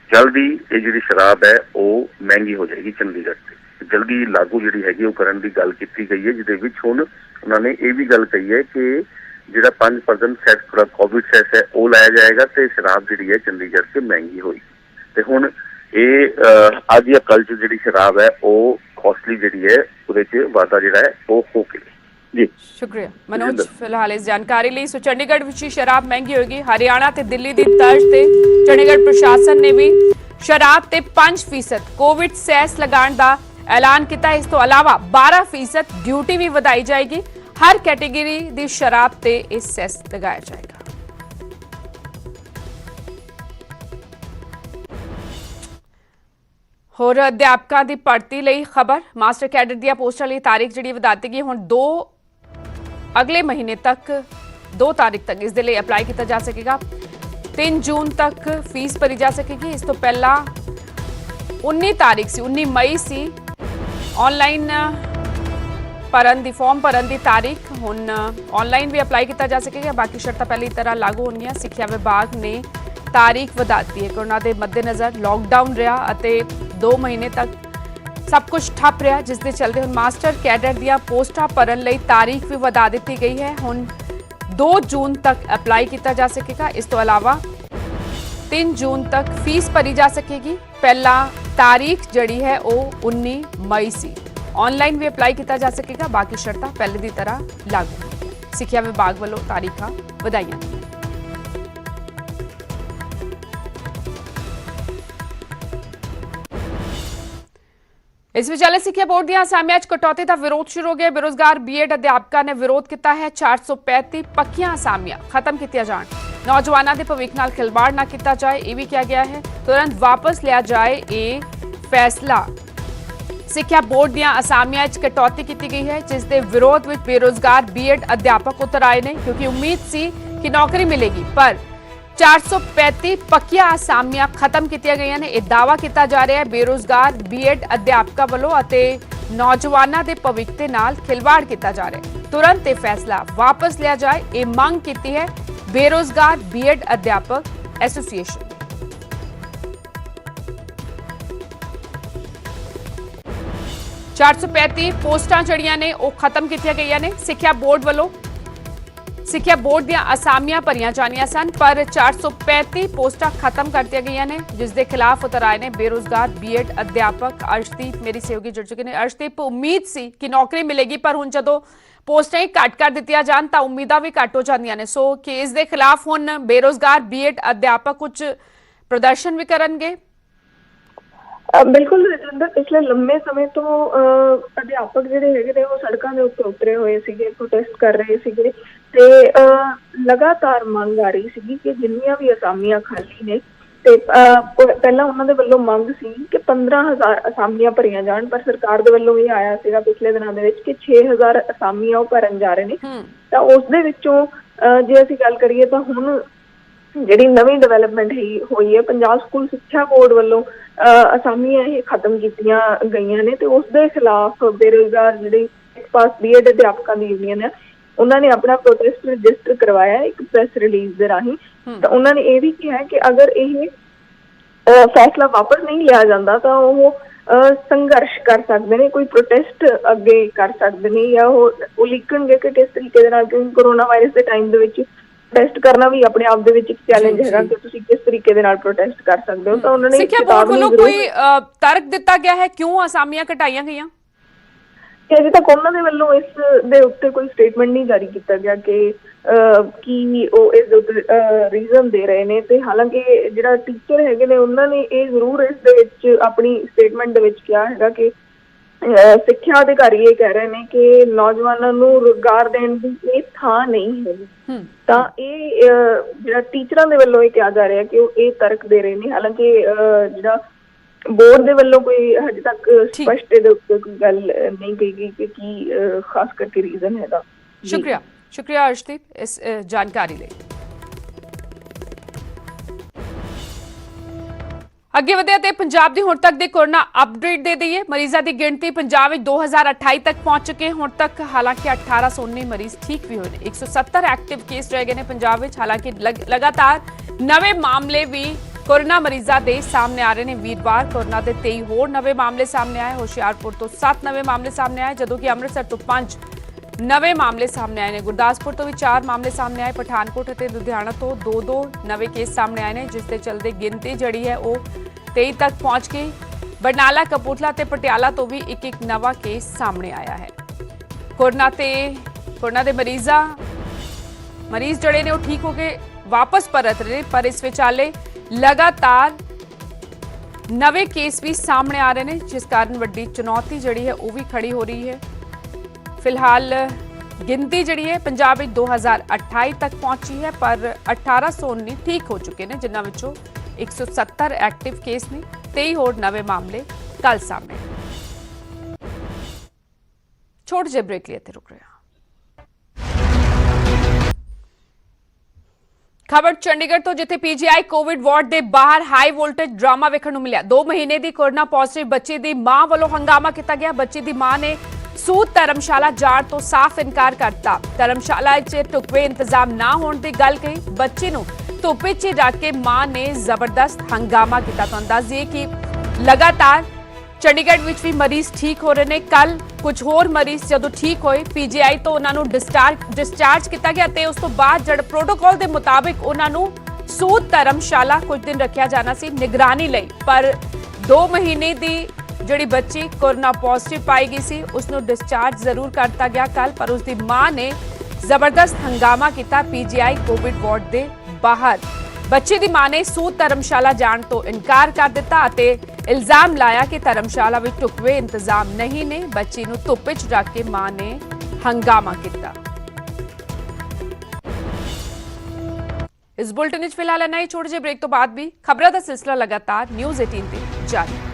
ਜਲਦੀ ਇਹ ਜਿਹੜੀ ਸ਼ਰਾਬ ਹੈ ਉਹ ਮਹਿੰਗੀ ਹੋ ਜਾਏਗੀ। ਚੰਡੀਗੜ੍ਹ ਤੇ ਜਲਦੀ ਲਾਗੂ ਜਿਹੜੀ ਹੈਗੀ ਉਹ ਕਰਨ ਦੀ ਗੱਲ ਕੀਤੀ ਗਈ ਹੈ, ਜਿਹਦੇ ਵਿੱਚ ਹੁਣ ਉਹਨਾਂ ਨੇ ਇਹ ਵੀ ਗੱਲ ਕਹੀ ਹੈ ਕਿ ਜਿਹੜਾ 5% ਸੈਸ ਕੋਵਿਡ ਸੈਸ ਹੈ ਉਹ ਲਾਇਆ ਜਾਏਗਾ ਤੇ ਸ਼ਰਾਬ ਜਿਹੜੀ ਹੈ ਚੰਡੀਗੜ੍ਹ 'ਚ ਮਹਿੰਗੀ ਹੋਈ। ਤੇ ਹੁਣ ਇਹ ਅੱਜ ਜਾਂ ਕੱਲ੍ਹ 'ਚ ਜਿਹੜੀ ਸ਼ਰਾਬ ਹੈ ਉਹ ਕੋਸਟਲੀ ਜਿਹੜੀ ਹੈ ਉਹਦੇ 'ਚ ਵਾਧਾ ਜਿਹੜਾ ਹੈ ਉਹ ਹੋ ਕੇ ਜੀ। ਸ਼ੁਕਰੀਆ ਮਨੋਜ ਫਿਲਹਾਲ ਇਸ ਜਾਣਕਾਰੀ ਲਈ। ਸੋ ਚੰਡੀਗੜ੍ਹ ਵਿੱਚ ਹੀ ਸ਼ਰਾਬ ਮਹਿੰਗੀ ਹੋਏਗੀ। ਹਰਿਆਣਾ ਤੇ ਦਿੱਲੀ ਦੀ ਤਰਜ਼ ਤੇ ਚੰਡੀਗੜ੍ਹ ਪ੍ਰਸ਼ਾਸਨ ਨੇ ਵੀ ਸ਼ਰਾਬ ਤੇ 5% ਕੋਵਿਡ ਸੈਸ ਲਗਾਉਣ ਦਾ ਐਲਾਨ ਕੀਤਾ। ਇਸ ਤੋਂ ਇਲਾਵਾ 12% ਡਿਊਟੀ ਵੀ ਵਧਾਈ ਜਾਏਗੀ। ਹਰ ਕੈਟੇਗਰੀ ਦੀ ਸ਼ਰਾਬ ਤੇ ਇਹ ਸੈਸ ਲਗਾਇਆ ਜਾਏਗਾ। ਹੋਰ ਅਧਿਆਪਕਾਂ ਦੀ ਭਰਤੀ ਲਈ ਖਬਰ। ਮਾਸਟਰ ਕੈਡਰ ਦੀਆਂ ਪੋਸਟਾਂ ਲਈ ਤਾਰੀਖ ਜਿਹੜੀ ਵਧਾ ਦਿੱਤੀ ਗਈ। ਹੁਣ ਅਗਲੇ ਮਹੀਨੇ ਤੱਕ 2 ਤਾਰੀਖ ਤੱਕ ਇਸ ਦੇ ਲਈ ਅਪਲਾਈ ਕੀਤਾ ਜਾ ਸਕੇਗਾ। 3 ਜੂਨ ਤੱਕ ਫੀਸ ਭਰੀ ਜਾ ਸਕੇਗੀ। ਇਸ ਤੋਂ ਪਹਿਲਾਂ 19 ਤਾਰੀਖ ਸੀ, 19 ਮਈ ਸੀ ਆਨਲਾਈਨ ਫਾਰਮ ਭਰਨ ਦੀ ਤਾਰੀਖ। ਹੁਣ ਆਨਲਾਈਨ ਵੀ ਅਪਲਾਈ ਕੀਤਾ ਜਾ ਸਕੇਗਾ। ਬਾਕੀ ਸ਼ਰਤਾਂ ਪਹਿਲੀ ਤਰ੍ਹਾਂ ਲਾਗੂ ਹੋਣਗੀਆਂ। ਸਿੱਖਿਆ ਵਿਭਾਗ ਨੇ ਤਾਰੀਖ ਵਧਾ ਦਿੱਤੀ ਹੈ। ਕੋਰੋਨਾ ਦੇ ਮੱਦੇਨਜ਼ਰ ਲਾਕਡਾਊਨ ਰਿਹਾ ਅਤੇ 2 ਮਹੀਨੇ ਤੱਕ ਸਭ ਕੁਝ ਠੱਪ ਰਿਹਾ, ਜਿਸ ਦੇ ਚਲਦੇ ਹੁਣ ਮਾਸਟਰ ਕੈਡਰ ਦੀਆਂ ਪੋਸਟਾਂ ਭਰਨ ਲਈ ਤਾਰੀਖ ਵੀ ਵਧਾ ਦਿੱਤੀ ਗਈ ਹੈ। ਹੁਣ 2 ਜੂਨ ਤੱਕ ਅਪਲਾਈ ਕੀਤਾ ਜਾ ਸਕੇਗਾ। ਇਸ ਤੋਂ ਇਲਾਵਾ 3 ਜੂਨ ਤੱਕ ਫੀਸ ਭਰੀ ਜਾ ਸਕੇਗੀ। ਪਹਿਲਾ ਤਾਰੀਖ ਜਿਹੜੀ ਹੈ ਉਹ 19 ਮਈ ਸੀ। ਆਨਲਾਈਨ ਵੀ ਅਪਲਾਈ ਕੀਤਾ ਜਾ ਸਕੇਗਾ। ਬਾਕੀ ਸ਼ਰਤਾਂ ਪਹਿਲੇ ਦੀ ਤਰ੍ਹਾਂ ਲਾਗੂ ਹੋਣਗੀਆਂ। ਸਿੱਖਿਆ ਵਿਭਾਗ ਵੱਲੋਂ ਤਾਰੀਖਾਂ ਵਧਾਈਆਂ। ਇਸ ਵਿਚਾਲੇ ਸਿੱਖਿਆ ਬੋਰਡ ਦੀਆਂ ਅਸਾਮੀਆਂ 'ਚ ਕਟੌਤੀ ਦਾ ਵਿਰੋਧ ਸ਼ੁਰੂ ਹੋ ਗਿਆ। ਬੇਰੁਜ਼ਗਾਰ ਬੀਐਡ ਅਧਿਆਪਕਾਂ ਨੇ ਵਿਰੋਧ ਕੀਤਾ ਹੈ। 435 ਪੱਕੀਆਂ ਅਸਾਮੀਆਂ ਖਤਮ ਕੀਤੀਆਂ ਜਾਣ। ਨੌਜਵਾਨਾਂ ਦੇ ਭਵਿੱਖ ਨਾਲ ਖਿਲਵਾੜ ਨਾ ਕੀਤਾ ਜਾਏ, ਇਹ ਵੀ ਕਿਹਾ ਗਿਆ ਹੈ। ਤੁਰੰਤ ਵਾਪਸ ਲਿਆ ਜਾਏ ਇਹ ਫੈਸਲਾ। ਸਿੱਖਿਆ ਬੋਰਡ ਦੀਆਂ ਅਸਾਮੀਆਂ 'ਚ ਕਟੌਤੀ ਕੀਤੀ ਗਈ ਹੈ, ਜਿਸ ਦੇ ਵਿਰੋਧ ਵਿੱਚ ਬੇਰੁਜ਼ਗਾਰ ਬੀਐਡ ਅਧਿਆਪਕ ਉਤਰ ਆਏ ਨੇ, ਕਿਉਂਕਿ ਉਮੀਦ ਸੀ ਕਿ ਨੌਕਰੀ ਮਿਲੇਗੀ, ਪਰ 435 ਪੱਕੀਆਂ ਅਸਾਮੀਆਂ ਖਤਮ ਕੀਤੀਆਂ ਗਈਆਂ ਨੇ। ਇਹ ਦਾਅਵਾ ਕੀਤਾ ਜਾ ਰਿਹਾ ਹੈ ਬੇਰੁਜ਼ਗਾਰ ਬੀਐਡ ਅਧਿਆਪਕਾਂ ਵੱਲੋਂ ਅਤੇ ਨੌਜਵਾਨਾਂ ਦੇ ਭਵਿੱਖ ਦੇ ਨਾਲ ਖਿਲਵਾੜ ਕੀਤਾ ਜਾ ਰਿਹਾ ਹੈ। ਤੁਰੰਤ ਇਹ ਫੈਸਲਾ ਵਾਪਸ ਲਿਆ ਜਾਏ, ਇਹ ਮੰਗ ਕੀਤੀ ਹੈ ਬੇਰੁਜ਼ਗਾਰ ਬੀਐਡ ਅਧਿਆਪਕ ਐਸੋਸੀਏਸ਼ਨ। ,435 ਪੋਸਟਾਂ ਜਿਹੜੀਆਂ ਨੇ ਉਹ ਖਤਮ ਕੀਤੀਆਂ ਗਈਆਂ ਨੇ। ਸਿੱਖਿਆ ਬੋਰਡ ਵੱਲੋਂ ਸਿੱਖਿਆ ਬੋਰਡ ਦੀਆਂ ਅਸਾਮੀਆਂ ਭਰੀਆਂ ਜਾਣੀਆਂ ਸਨ, ਪਰ 435 ਪੋਸਟਾਂ ਖਤਮ ਕਰਤੀਆਂ ਗਈਆਂ ਨੇ, ਜਿਸ ਦੇ ਖਿਲਾਫ ਉਤਰ ਆਏ ਨੇ ਬੇਰੁਜ਼ਗਾਰ ਬੀਐਡ ਅਧਿਆਪਕ। ਅਰਸ਼ਦੀਪ ਮੇਰੀ ਸਹਿਯੋਗੀ ਜੁੜ ਚੁੱਕੇ ਨੇ। ਅਰਸ਼ਦੀਪ, ਉਮੀਦ ਸੀ ਕਿ ਨੌਕਰੀ ਮਿਲੇਗੀ, ਪਰ ਹੁਣ ਜਦੋਂ ਪੋਸਟਾਂ ਹੀ ਘੱਟ ਕਰ ਦਿੱਤੀਆਂ ਜਾਣ ਤਾਂ ਉਮੀਦਾਂ ਵੀ ਘੱਟ ਹੋ ਜਾਂਦੀਆਂ ਨੇ। ਸੋ ਕਿ ਇਸ ਦੇ ਖਿਲਾਫ ਹੁਣ ਬੇਰੁਜ਼ਗਾਰ ਬੀਐਡ ਅਧਿਆਪਕ ਕੁਝ ਪ੍ਰਦਰਸ਼ਨ ਵੀ ਕਰਨਗੇ। ਬਿਲਕੁਲ ਰਜਿੰਦਰ, ਪਿਛਲੇ ਲੰਮੇ ਸਮੇਂ ਤੋਂ ਅਧਿਆਪਕ ਜਿਹੜੇ ਹੈਗੇ ਨੇ ਉਹ ਸੜਕਾਂ ਦੇ ਉੱਤੇ ਉਤਰੇ ਹੋਏ ਸੀਗੇ, ਪ੍ਰੋਟੈਸਟ ਕਰ ਰਹੇ ਸੀਗੇ ਤੇ ਲਗਾਤਾਰ ਮੰਗ ਆ ਰਹੀ ਸੀਗੀ ਕਿ ਜਿੰਨੀਆਂ ਵੀ ਅਸਾਮੀਆਂ ਖਾਲੀ ਨੇ ਤੇ ਪਹਿਲਾਂ ਉਹਨਾਂ ਦੇ ਵੱਲੋਂ ਮੰਗ ਸੀ ਕਿ 15,000 ਅਸਾਮੀਆਂ ਭਰੀਆਂ ਜਾਣ, ਪਰ ਸਰਕਾਰ ਦੇ ਵੱਲੋਂ ਇਹ ਆਇਆ ਸੀਗਾ ਪਿਛਲੇ ਦਿਨਾਂ ਦੇ ਵਿੱਚ ਕਿ 6,000 ਅਸਾਮੀਆਂ ਉਹ ਭਰਨ ਜਾ ਰਹੇ ਨੇ। ਤਾਂ ਉਸ ਦੇ ਵਿੱਚੋਂ ਜੇ ਅਸੀਂ ਗੱਲ ਕਰੀਏ ਤਾਂ ਹੁਣ ਜਿਹੜੀ ਨਵੀਂ ਡਿਵੈਲਪਮੈਂਟ ਹੋਈ ਹੈ, ਪੰਜਾਬ ਸਕੂਲ ਸਿੱਖਿਆ ਬੋਰਡ ਵੱਲੋਂ ਅਸਾਮੀਆਂ ਇਹ ਖਤਮ ਕੀਤੀਆਂ ਗਈਆਂ ਨੇ ਤੇ ਉਸ ਦੇ ਖਿਲਾਫ ਬੇਰੁਜ਼ਗਾਰ ਜਿਹੜੇ ਇੱਕ ਪਾਸ ਬੀਐਡ ਅਧਿਆਪਕਾਂ ਦੀ ਯੂਨੀਅਨ ਹੈ, ਉਹਨਾਂ ਨੇ ਆਪਣਾ ਪ੍ਰੋਟੈਸਟ ਰਜਿਸਟਰ ਕਰਵਾਇਆ ਇੱਕ ਪ੍ਰੈਸ ਰਿਲੀਜ਼ ਦੇ ਰਾਹੀਂ। ਤਾਂ ਉਹਨਾਂ ਨੇ ਇਹ ਵੀ ਕਿਹਾ ਕਿ ਅਗਰ ਇਹ ਫੈਸਲਾ ਵਾਪਸ ਨਹੀਂ ਲਿਆ ਜਾਂਦਾ ਤਾਂ ਉਹ ਸੰਘਰਸ਼ ਕਰ ਸਕਦੇ ਨੇ, ਕੋਈ ਪ੍ਰੋਟੈਸਟ ਅੱਗੇ ਕਰ ਸਕਦੇ ਨੇ ਜਾਂ ਉਹ ਲਿਖਣਗੇ ਕਿ ਕਿਸ ਤਰੀਕੇ ਦੇ ਨਾਲ, ਕਿਉਂਕਿ ਕੋਰੋਨਾ ਵਾਇਰਸ ਦੇ ਟਾਈਮ ਦੇ ਵਿੱਚ ਪ੍ਰੋਟੈਸਟ ਕਰਨਾ ਵੀ ਆਪਣੇ ਆਪ ਦੇ ਵਿੱਚ ਇੱਕ ਚੈਲੰਜ ਹੈਗਾ ਕਿ ਤੁਸੀਂ ਕਿਸ ਤਰੀਕੇ ਦੇ ਨਾਲ ਪ੍ਰੋਟੈਸਟ ਕਰ ਸਕਦੇ ਹੋ। ਤਾਂ ਉਹਨਾਂ ਨੇ ਸਿੱਖਿਆ ਬੋਰਡ ਵੱਲੋਂ ਕੋਈ ਤਰਕ ਦਿੱਤਾ ਗਿਆ ਹੈ ਕਿਉਂ ਅਸਾਮੀਆਂ ਘਟਾਈਆਂ ਗਈਆਂ? ਅਜੇ ਤੱਕ ਉਹਨਾਂ ਦੇ ਵੱਲੋਂ ਇਸ ਦੇ ਉੱਤੇ ਕੋਈ ਸਟੇਟਮੈਂਟ ਨਹੀਂ ਜਾਰੀ ਕੀਤਾ ਗਿਆ ਕਿ ਕੀ ਉਹ ਇਸ ਦੇ ਉੱਤੇ ਰੀਜ਼ਨ ਦੇ ਰਹੇ ਨੇ। ਤੇ ਹਾਲਾਂਕਿ ਜਿਹੜਾ ਟੀਚਰ ਹੈਗੇ ਨੇ ਉਹਨਾਂ ਨੇ ਇਹ ਜ਼ਰੂਰ ਇਸ ਦੇ ਵਿੱਚ ਆਪਣੀ ਸਟੇਟਮੈਂਟ ਦੇ ਵਿੱਚ ਕਿਹਾ ਹੈਗਾ ਕਿ ਸਿੱਖਿਆ ਅਧਿਕਾਰੀ ਇਹ ਕਹਿ ਰਹੇ ਨੇ ਕਿ ਨੌਜਵਾਨਾਂ ਨੂੰ ਰੁਜ਼ਗਾਰ ਦੇਣ ਦੀ ਇਹ ਥਾਂ ਨਹੀਂ ਹੈਗੀ। ਤਾਂ ਇਹ ਜਿਹੜਾ ਟੀਚਰਾਂ ਦੇ ਵੱਲੋਂ ਇਹ ਕਿਹਾ ਜਾ ਰਿਹਾ ਕਿ ਉਹ ਇਹ ਤਰਕ ਦੇ ਰਹੇ ਨੇ। ਹਾਲਾਂਕਿ ਜਿਹੜਾ ਬੋਰਡ ਦੇ ਵੱਲੋਂ ਕੋਈ ਹਜੇ ਤੱਕ ਸਪਸ਼ਟ ਇਹਦੇ ਉੱਤੇ ਕੋਈ ਗੱਲ ਨਹੀਂ ਕਹੀ ਗਈ ਕਿ ਕੀ ਖਾਸ ਕਰਕੇ ਰੀਜ਼ਨ ਹੈਗਾ। ਸ਼ੁਕਰੀਆ ਅਰਸ਼ਦੀਪ ਇਸ ਜਾਣਕਾਰੀ ਲਈ। ਅੱਗੇ ਵਧਿਆ ਤੇ ਪੰਜਾਬ ਦੀ ਹੁਣ ਤੱਕ ਦੇ ਕੋਰੋਨਾ ਅਪਡੇਟ ਦੇ ਦਈਏ। ਮਰੀਜ਼ਾਂ ਦੀ ਗਿਣਤੀ ਪੰਜਾਬ ਵਿੱਚ 2028 ਤੱਕ ਪਹੁੰਚ ਚੁੱਕੇ ਹੁਣ ਤੱਕ। ਹਾਲਾਂਕਿ 1819 ਮਰੀਜ਼ ਠੀਕ ਵੀ ਹੋਏ ਨੇ। 170 ਐਕਟਿਵ ਕੇਸ ਰਹਿ ਗਏ ਨੇ ਪੰਜਾਬ ਵਿੱਚ। ਹਾਲਾਂਕਿ ਲਗਾਤਾਰ ਨਵੇਂ ਮਾਮਲੇ ਵੀ ਕੋਰੋਨਾ ਮਰੀਜ਼ਾਂ ਦੇ ਸਾਹਮਣੇ ਆ ਰਹੇ ਨੇ। ਵੀਰਵਾਰ ਕੋਰੋਨਾ ਦੇ 23 ਹੋਰ ਨਵੇਂ ਮਾਮਲੇ ਸਾਹਮਣੇ ਆਏ। ਹੁਸ਼ਿਆਰਪੁਰ ਤੋਂ 7 ਨਵੇਂ ਮਾਮਲੇ ਸਾਹਮਣੇ ਆਏ, ਜਦੋਂ ਕਿ ਅੰਮ੍ਰਿਤਸਰ ਤੋਂ 5 ਨਵੇਂ ਮਾਮਲੇ ਸਾਹਮਣੇ ਆਏ ਨੇ। ਗੁਰਦਾਸਪੁਰ ਤੋਂ ਵੀ 4 ਮਾਮਲੇ ਸਾਹਮਣੇ ਆਏ। ਪਠਾਨਕੋਟ ਅਤੇ ਲੁਧਿਆਣਾ ਤੋਂ 2-2 ਨਵੇਂ ਕੇਸ ਸਾਹਮਣੇ ਆਏ ਨੇ, ਜਿਸ ਦੇ ਚਲਦੇ ਗਿਣਤੀ ਜਿਹੜੀ ਹੈ ਉਹ 23 ਤੱਕ ਪਹੁੰਚ ਗਈ। ਬਰਨਾਲਾ, ਕਪੂਰਥਲਾ ਤੇ ਪਟਿਆਲਾ ਤੋਂ ਵੀ ਇੱਕ ਨਵਾਂ ਕੇਸ ਸਾਹਮਣੇ ਆਇਆ ਹੈ। ਕੋਰੋਨਾ ਦੇ ਮਰੀਜ਼ ਜਿਹੜੇ ਨੇ ਉਹ ਠੀਕ ਹੋ ਕੇ ਵਾਪਸ ਪਰਤ ਰਹੇ, ਪਰ ਇਸ ਵਿਚਾਲੇ ਲਗਾਤਾਰ ਨਵੇਂ ਕੇਸ ਵੀ ਸਾਹਮਣੇ ਆ ਰਹੇ ਨੇ, ਜਿਸ ਕਾਰਨ ਵੱਡੀ ਚੁਣੌਤੀ ਜਿਹੜੀ ਹੈ ਉਹ ਵੀ ਖੜੀ ਹੋ ਰਹੀ ਹੈ। ਫਿਲਹਾਲ ਗਿਣਤੀ ਜਿਹੜੀ ਹੈ ਪੰਜਾਬ ਵਿੱਚ 2028 ਤੱਕ ਪਹੁੰਚੀ ਹੈ, ਪਰ 1819 ਠੀਕ ਹੋ ਚੁੱਕੇ ਨੇ, ਜਿਨ੍ਹਾਂ ਵਿੱਚੋਂ 170 ਐਕਟਿਵ ਕੇਸ ਨੇ। 23 ਹੋਰ ਨਵੇਂ ਮਾਮਲੇ ਕੱਲ ਸਾਹਮਣੇ। ਛੋਟੇ ਜਿਹੇ ਬ੍ਰੇਕ ਲਈ ਇੱਥੇ ਰੁਕ ਰਹੇ ਹਾਂ। ਖਬਰ ਚੰਡੀਗੜ੍ਹ ਤੋਂ, ਜਿੱਥੇ ਪੀਜੀਆਈ ਕੋਵਿਡ ਵਾਰਡ ਦੇ ਬਾਹਰ ਹਾਈ ਵੋਲਟੇਜ ਡਰਾਮਾ ਵੇਖਣ ਨੂੰ ਮਿਲਿਆ। 2 ਮਹੀਨੇ ਦੀ ਕੋਰੋਨਾ ਪੋਜ਼ਿਟਿਵ ਬੱਚੀ ਦੀ ਮਾਂ ਵੱਲੋਂ ਹੰਗਾਮਾ ਕੀਤਾ ਗਿਆ। ਬੱਚੀ ਦੀ ਮਾਂ ਨੇ ਸੂਦ ਧਰਮਸ਼ਾਲਾ ਜਾਣ ਤੋਂ ਸਾਫ਼ ਇਨਕਾਰ ਕਰਤਾ। ਧਰਮਸ਼ਾਲਾ 'ਚ ਢੁਕਵੇਂ ਇੰਤਜ਼ਾਮ ਨਾ ਹੋਣ ਦੀ ਗੱਲ ਕਹੀ। ਬੱਚੀ ਨੂੰ ਧੁੱਪ 'ਚ ਰੱਖ ਕੇ ਮਾਂ ਨੇ ਜ਼ਬਰਦਸਤ ਹੰਗਾਮਾ ਕੀਤਾ। ਤੁਹਾਨੂੰ ਦੱਸ ਦਈਏ ਕਿ ਲਗਾਤਾਰ ਚੰਡੀਗੜ੍ਹ ਵਿੱਚ ਵੀ ਮਰੀਜ਼ ਠੀਕ ਹੋ ਰਹੇ ਨੇ। ਕੱਲ ਕੁਝ ਹੋਰ ਮਰੀਜ਼ ਜਦੋਂ ਠੀਕ ਹੋਏ ਪੀਜੀਆਈ ਤੋਂ ਉਹਨਾਂ ਨੂੰ ਡਿਸਚਾਰਜ ਕੀਤਾ ਗਿਆ ਤੇ ਉਸ ਤੋਂ ਬਾਅਦ ਜਿਹੜਾ ਪ੍ਰੋਟੋਕਾਲ ਦੇ ਮੁਤਾਬਿਕ ਉਹਨਾਂ ਨੂੰ ਸੂਦ ਧਰਮਸ਼ਾਲਾ ਕੁਝ ਦਿਨ ਰੱਖਿਆ ਜਾਣਾ ਸੀ ਨਿਗਰਾਨੀ ਲਈ। ਪਰ 2 ਮਹੀਨੇ ਦੀ ਜਿਹੜੀ ਬੱਚੀ ਕੋਰੋਨਾ ਪੋਜ਼ਿਟਿਵ ਪਾਈ ਗਈ ਸੀ ਉਸ ਨੂੰ ਡਿਸਚਾਰਜ ਜ਼ਰੂਰ ਕਰਤਾ ਗਿਆ ਕੱਲ, ਪਰ ਉਸ ਦੀ ਮਾਂ ਨੇ ਜ਼ਬਰਦਸਤ ਹੰਗਾਮਾ ਕੀਤਾ ਪੀਜੀਆਈ ਕੋਵਿਡ ਵਾਰਡ ਦੇ ਬਾਹਰ। ਬੱਚੇ ਦੀ ਮਾਂ ਨੇ ਸੂਦ ਧਰਮਸ਼ਾਲਾ ਜਾਣ ਤੋਂ ਇਨਕਾਰ ਕਰ ਦਿੱਤਾ ਅਤੇ ਇਲਜ਼ਾਮ ਲਾਇਆ ਕਿ ਧਰਮਸ਼ਾਲਾ ਵਿੱਚ ਢੁਕਵੇਂ ਇੰਤਜ਼ਾਮ ਨਹੀਂ ਨੇ। ਬੱਚੀ ਨੂੰ ਧੁੱਪ ਵਿੱਚ ਰੱਖ ਕੇ ਮਾਂ ਨੇ ਹੰਗਾਮਾ ਕੀਤਾ। ਇਸ ਬੁਲਟਨ ਵਿੱਚ ਫਿਲਹਾਲ ਇੰਨਾ ਹੀ। ਛੋਟੇ ਜਿਹੇ ਬ੍ਰੇਕ ਤੋਂ ਬਾਅਦ ਵੀ ਖਬਰਾਂ ਦਾ ਸਿਲਸਿਲਾ ਲਗਾਤਾਰ ਨਿਊਜ਼ 18 ਤੇ ਜਾਰੀ।